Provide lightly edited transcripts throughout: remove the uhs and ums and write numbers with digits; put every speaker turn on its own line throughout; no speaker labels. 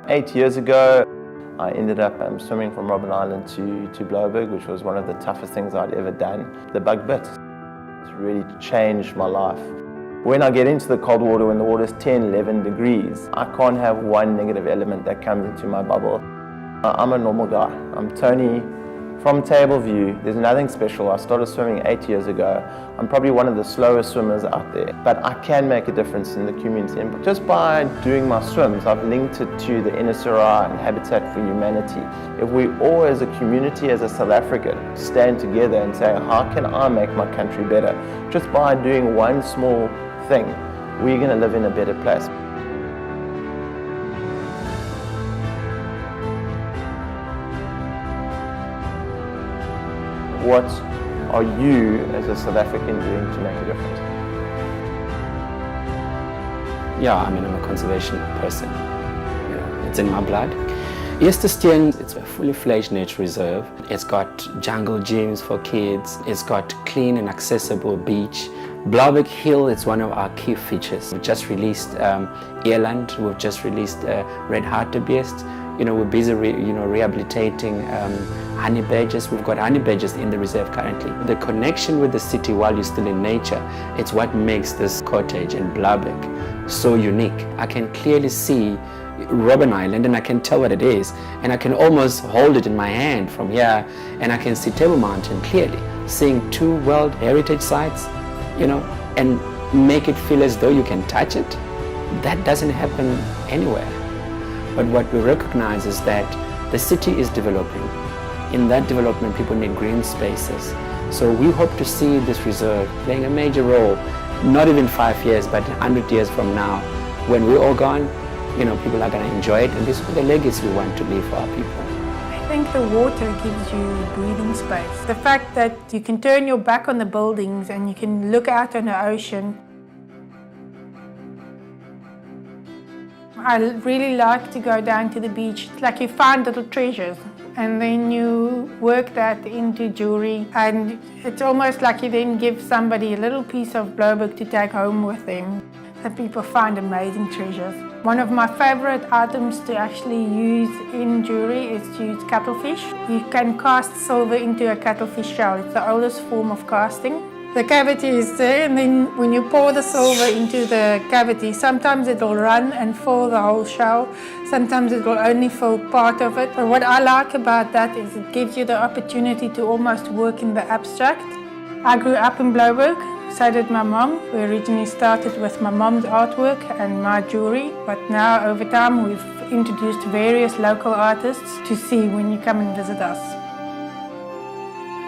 8 years ago, I ended up swimming from Robben Island to Blouberg, which was one of the toughest things I'd ever done. The bug bit. It's really changed my life. When I get into the cold water, when the water's 10, 11 degrees, I can't have one negative element that comes into my bubble. I'm a normal guy. I'm Tony from Tableview. There's nothing special. I started swimming 8 years ago. I'm probably one of the slowest swimmers out there, but I can make a difference in the community. And just by doing my swims, I've linked it to the NSRI and Habitat for Humanity. If we all as a community, as a South African, stand together and say, how can I make my country better? Just by doing one small thing, we're going to live in a better place. What are you as a South African doing to make a difference?
Yeah, I mean, I'm a conservation person. You know, it's in my blood. Eerstestein, it's a fully fledged nature reserve. It's got jungle gyms for kids. It's got clean and accessible beach. Blouberg Hill, it's one of our key features. We've just released Eland. We've just released Red Hartebeest. You know, we're busy rehabilitating honey badgers. We've got honey badgers in the reserve currently. The connection with the city while you're still in nature, it's what makes this cottage in Blouberg so unique. I can clearly see Robben Island and I can tell what it is, and I can almost hold it in my hand from here, and I can see Table Mountain clearly, seeing 2 World Heritage Sites, you know, and make it feel as though you can touch it. That doesn't happen anywhere. But what we recognize is that the city is developing. In that development, people need green spaces. So we hope to see this reserve playing a major role, not even 5 years, but 100 years from now. When we're all gone, you know, people are going to enjoy it, and this is the legacy we want to leave for our people.
I think the water gives you breathing space. The fact that you can turn your back on the buildings and you can look out on the ocean. I really like to go down to the beach. It's like you find little treasures and then you work that into jewelry, and it's almost like you then give somebody a little piece of Blouberg to take home with them. And people find amazing treasures. One of my favorite items to actually use in jewelry is to use cuttlefish. You can cast silver into a cuttlefish shell. It's the oldest form of casting. The cavity is there, and then when you pour the silver into the cavity, sometimes it will run and fill the whole shell. Sometimes it will only fill part of it. But what I like about that is it gives you the opportunity to almost work in the abstract. I grew up in Blouberg, so did my mom. We originally started with my mom's artwork and my jewelry, but now over time we've introduced various local artists to see when you come and visit us.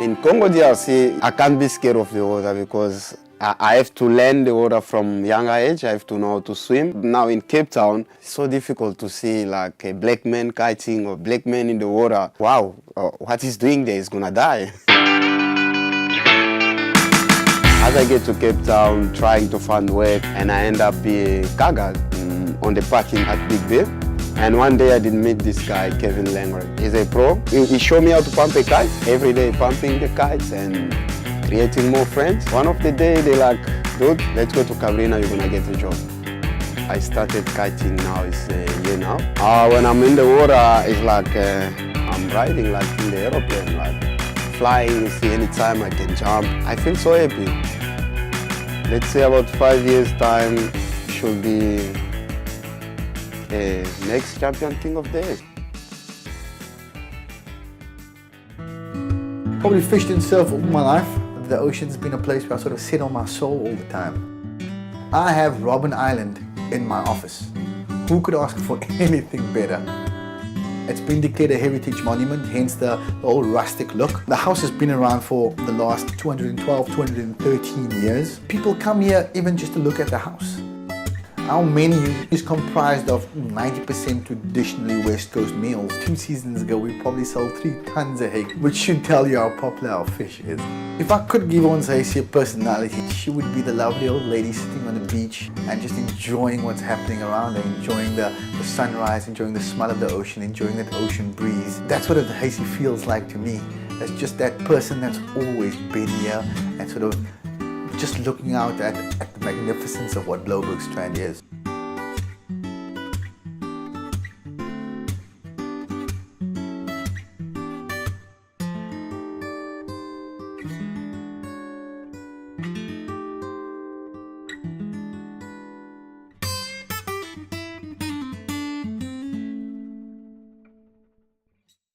In Congo DRC, I can't be scared of the water because I have to learn the water from younger age. I have to know how to swim. Now in Cape Town, it's so difficult to see like a black man kiting or black man in the water. Wow, what he's doing there is gonna die. As I get to Cape Town, trying to find work, and I end up being car guard on the parking at Big Bay. And one day I did meet this guy, Kevin Langren. He's a pro. He showed me how to pump a kite. Every day pumping the kites and creating more friends. One of the day they like, dude, let's go to Cabrina, you're gonna get a job. I started kiting now, it's a year now. When I'm in the water, it's like I'm riding like in the aeroplane, like flying, you see anytime I can jump. I feel so happy. Let's say about 5 years time, should be next champion king of the air.
Probably fished and surfed all my life. The ocean's been a place where I sort of sit on my soul all the time. I have Robben Island in my office. Who could ask for anything better? It's been declared a heritage monument, hence the old rustic look. The house has been around for the last 212, 213 years. People come here even just to look at the house. Our menu is comprised of 90% traditionally West Coast meals. 2 seasons ago, we probably sold 3 tons of hake, which should tell you how popular our fish is. If I could give Onsaisi a personality, she would be the lovely old lady sitting on the beach and just enjoying what's happening around her, enjoying the sunrise, enjoying the smell of the ocean, enjoying that ocean breeze. That's what a Haisi feels like to me. It's just that person that's always been here and sort of just looking out at the magnificence of what Blouberg Strand is.